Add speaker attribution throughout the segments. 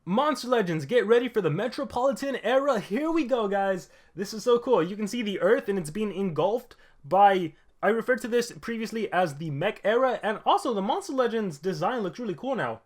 Speaker 1: Monster Legends, get ready for the Metropolitan era. Here we go, guys. This is so cool. You can see the Earth and it's being engulfed by, I referred to this previously as the Mech era, and also the Monster Legends design looks really cool now.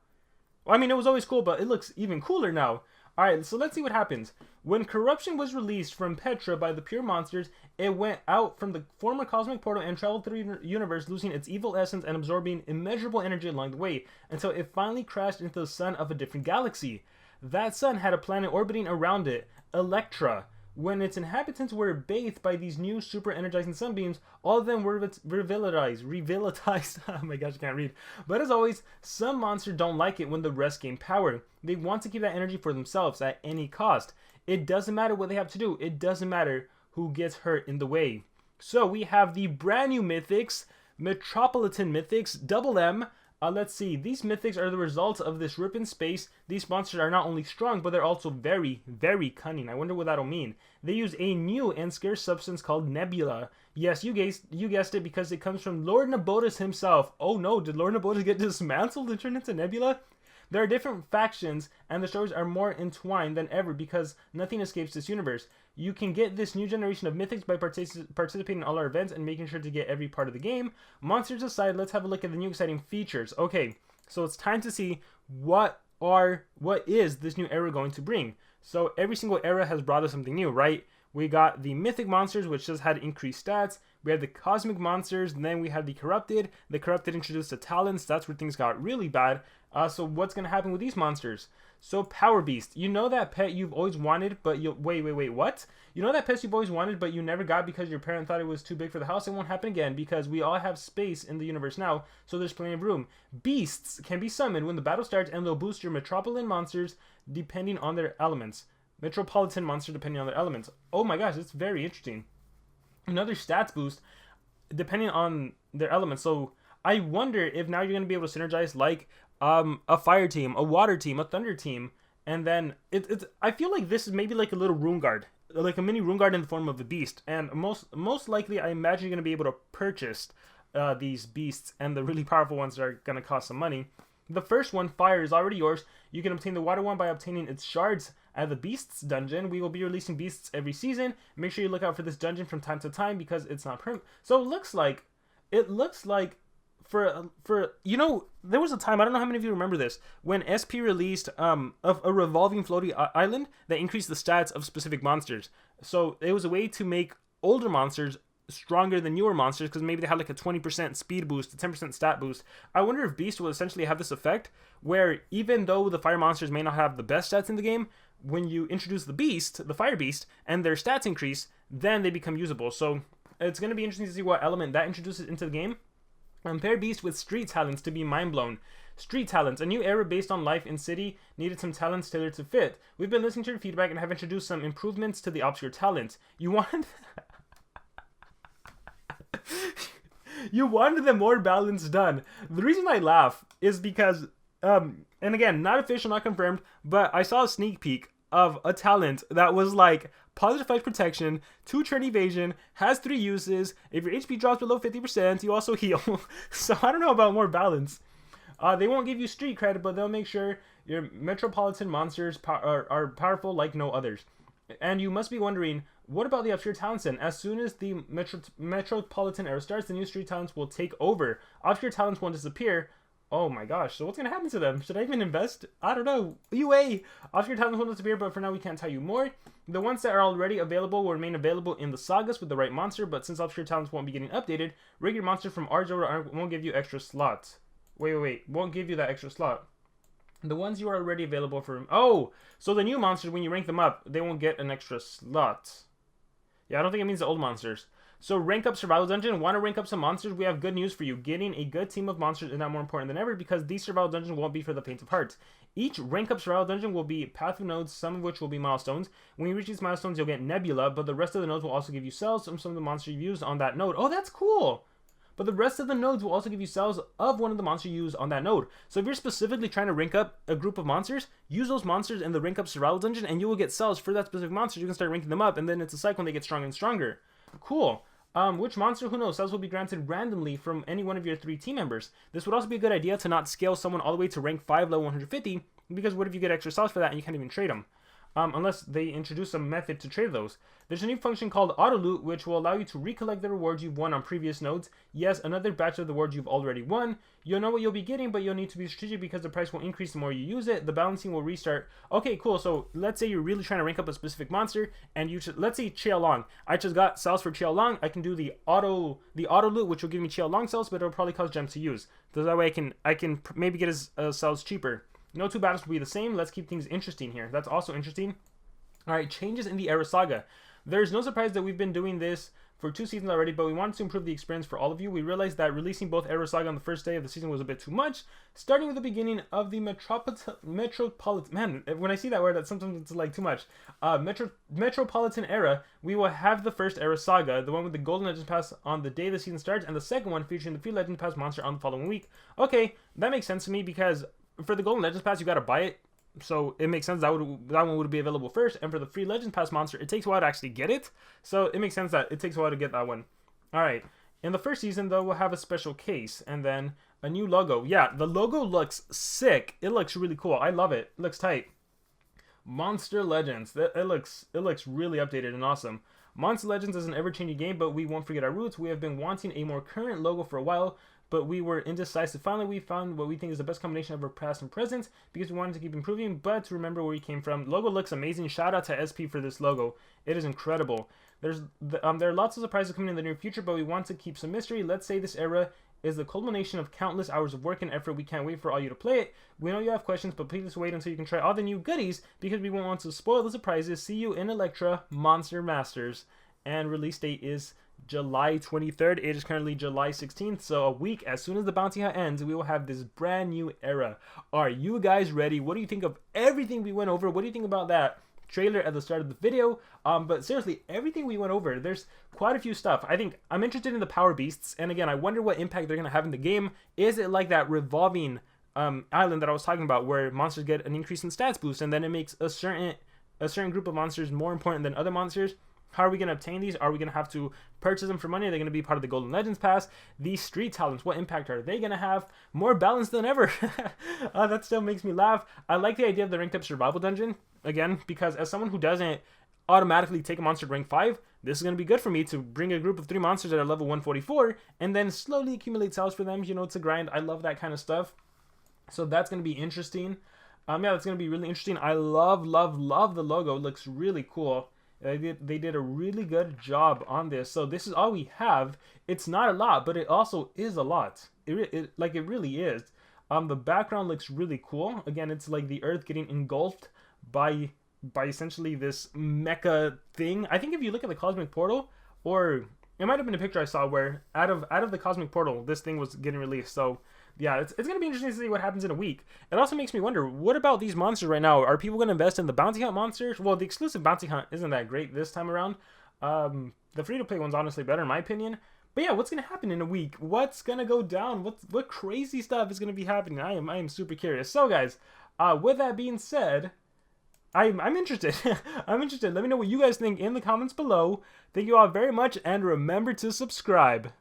Speaker 1: I mean, it was always cool, but it looks even cooler now. Alright, so let's see what happens. When corruption was released from Petra by the pure monsters, it went out from the former cosmic portal and traveled through the universe, losing its evil essence and absorbing immeasurable energy along the way, until it finally crashed into the sun of a different galaxy. That sun had a planet orbiting around it, Electra. When its inhabitants were bathed by these new super energizing sunbeams, all of them were revitalized. Oh my gosh, I can't read. But as always, some monsters don't like it when the rest gain power. They want to keep that energy for themselves at any cost. It doesn't matter what they have to do. It doesn't matter who gets hurt in the way. So we have the brand new mythics, Metropolitan mythics, Double M. Let's see, these mythics are the result of this rip in space. These monsters are not only strong, but they're also very, very cunning. I wonder what that'll mean. They use a new and scarce substance called Nebula. Yes, you guessed it, because it comes from Lord Nabotas himself. Oh no, did Lord Nabotas get dismantled and turned into Nebula? There are different factions, and the stories are more entwined than ever because nothing escapes this universe. You can get this new generation of mythics by participating in all our events and making sure to get every part of the game. Monsters aside, let's have a look at the new exciting features. Okay, so it's time to see what is this new era going to bring. So every single era has brought us something new, right? We got the mythic monsters, which just had increased stats. We had the cosmic monsters, and then we had the corrupted. The corrupted introduced the talents. That's where things got really bad. So what's going to happen with these monsters? So Power Beast, you know that pet you've always wanted, but you wait, what? You know that pet you've always wanted, but you never got because your parent thought it was too big for the house? It won't happen again because we all have space in the universe now, so there's plenty of room. Beasts can be summoned when the battle starts, and they'll boost your Metropolitan monsters depending on their elements. Metropolitan monster depending on their elements. Oh my gosh, it's very interesting. Another stats boost depending on their elements. So I wonder if now you're going to be able to synergize like a fire team, a water team, a thunder team, and then I feel like this is maybe like a little room guard, like a mini room guard in the form of a beast. And most likely, I imagine you're going to be able to purchase these beasts, and the really powerful ones are going to cost some money. The first one, Fire, is already yours. You can obtain the water one by obtaining its shards at the Beasts dungeon. We will be releasing beasts every season. Make sure you look out for this dungeon from time to time because it's not permanent. So it looks like for you know, there was a time, I don't know how many of you remember this, when SP released a revolving floating island that increased the stats of specific monsters. So it was a way to make older monsters stronger than newer monsters because maybe they had like a 20% speed boost, a 10% stat boost. I wonder if Beast will essentially have this effect where even though the fire monsters may not have the best stats in the game, when you introduce the Beast, the Fire Beast, and their stats increase, then they become usable. So it's going to be interesting to see what element that introduces into the game. Pair Beast with Street Talents to be mind blown. Street Talents, a new era based on life in city, needed some talents tailored to fit. We've been listening to your feedback and have introduced some improvements to the obscure talents. You wanted them more balanced done. The reason I laugh is because, and again, not official, not confirmed, but I saw a sneak peek of a talent that was like positive 5 protection, 2 turn evasion, has 3 uses. If your HP drops below 50%, you also heal. So I don't know about more balance. They won't give you street credit, but they'll make sure your Metropolitan monsters are powerful like no others. And you must be wondering, what about the obscure talents then? As soon as the Metropolitan era starts, the new street talents will take over. Obscure talents won't disappear. Oh my gosh, so what's going to happen to them? Should I even invest? I don't know. UA! Obscure talents won't disappear, but for now we can't tell you more. The ones that are already available will remain available in the sagas with the right monster, but since obscure talents won't be getting updated, regular monsters from Arjo won't give you extra slots. Wait. Won't give you that extra slot. The ones you are already available for... Oh! So the new monsters, when you rank them up, they won't get an extra slot. Yeah, I don't think it means the old monsters. So rank up survival dungeon. Want to rank up some monsters? We have good news for you. Getting a good team of monsters is now more important than ever because these survival dungeons won't be for the faint of heart. Each rank up survival dungeon will be path of nodes, some of which will be milestones. When you reach these milestones, you'll get Nebula, but the rest of the nodes will also give you cells from some of the monsters you use on that node. Oh, that's cool! But the rest of the nodes will also give you cells of one of the monsters you use on that node. So if you're specifically trying to rank up a group of monsters, use those monsters in the rank up survival dungeon and you will get cells for that specific monster. You can start ranking them up and then it's a cycle and they get stronger and stronger. Cool. Which monster? Who knows? Cells will be granted randomly from any one of your 3 team members. This would also be a good idea to not scale someone all the way to rank 5 level 150 because what if you get extra cells for that and you can't even trade them? Unless they introduce a method to trade those. There's a new function called Auto Loot, which will allow you to recollect the rewards you've won on previous nodes. Yes, another batch of the rewards you've already won. You'll know what you'll be getting, but you'll need to be strategic because the price will increase the more you use it. The balancing will restart. Okay, cool. So let's say you're really trying to rank up a specific monster, and you should, let's say Chia Long. I just got cells for Chia Long. I can do the auto loot, which will give me Chia Long cells, but it'll probably cost gems to use. So that way I can maybe get his cells cheaper. No two battles will be the same. Let's keep things interesting here. That's also interesting. Alright, changes in the Era Saga. There's no surprise that we've been doing this for 2 seasons already, but we wanted to improve the experience for all of you. We realized that releasing both Era Saga on the first day of the season was a bit too much. Starting with the beginning of the Metropolitan... Man, when I see that word, sometimes it's like too much. Metropolitan Era, we will have the first Era Saga, the one with the Golden Legends Pass on the day the season starts, and the second one featuring the free Legends Pass monster on the following week. Okay, that makes sense to me because for the Golden Legends Pass, you gotta buy it. So it makes sense that one would be available first, and for the free Legends Pass monster, it takes a while to actually get it. So it makes sense that it takes a while to get that one. Alright, in the first season, though, we'll have a special case, and then a new logo. Yeah, the logo looks sick. It looks really cool. I love it. It looks tight. Monster Legends. It looks really updated and awesome. Monster Legends is an ever-changing game, but we won't forget our roots. We have been wanting a more current logo for a while, but we were indecisive. Finally, we found what we think is the best combination of our past and present because we wanted to keep improving, but to remember where we came from. Logo looks amazing. Shout out to SP for this logo. It is incredible. There are lots of surprises coming in the near future, but we want to keep some mystery. Let's say this era is the culmination of countless hours of work and effort. We can't wait for all you to play it. We know you have questions, but please wait until you can try all the new goodies because we won't want to spoil the surprises. See you in Electra Monster Masters. And release date is July 23rd. It is currently July 16th, so a week as soon as the bounty hunt ends, we will have this brand new era. Are you guys ready? What do you think of everything we went over? What do you think about that trailer at the start of the video? But seriously, everything we went over, there's quite a few stuff. I think I'm interested in the power beasts, and again, I wonder what impact they're going to have in the game. Is it like that revolving island that I was talking about, where monsters get an increase in stats boost, and then it makes a certain group of monsters more important than other monsters? How are we going to obtain these? Are we going to have to purchase them for money? Are they going to be part of the Golden Legends Pass? These street talents, what impact are they going to have? More balanced than ever. That still makes me laugh. I like the idea of the ranked up survival dungeon, again, because as someone who doesn't automatically take a monster to rank 5, this is going to be good for me to bring a group of 3 monsters that are level 144 and then slowly accumulate cells for them. You know, it's a grind. I love that kind of stuff. So that's going to be interesting. Yeah, that's going to be really interesting. I love the logo. It looks really cool. They did a really good job on this. So this is all we have. It's not a lot, but it also is a lot. It really is. The background looks really cool. Again, it's like the Earth getting engulfed by essentially this mecha thing. I think if you look at the cosmic portal, or it might have been a picture I saw where out of the cosmic portal, this thing was getting released. So yeah, it's going to be interesting to see what happens in a week. It also makes me wonder, what about these monsters right now? Are people going to invest in the bounty hunt monsters? Well, the exclusive bounty hunt isn't that great this time around. The free-to-play one's honestly better in my opinion. But yeah, what's going to happen in a week? What's going to go down? What crazy stuff is going to be happening? I am super curious. So guys, with that being said, I'm interested. I'm interested. Let me know what you guys think in the comments below. Thank you all very much, and remember to subscribe.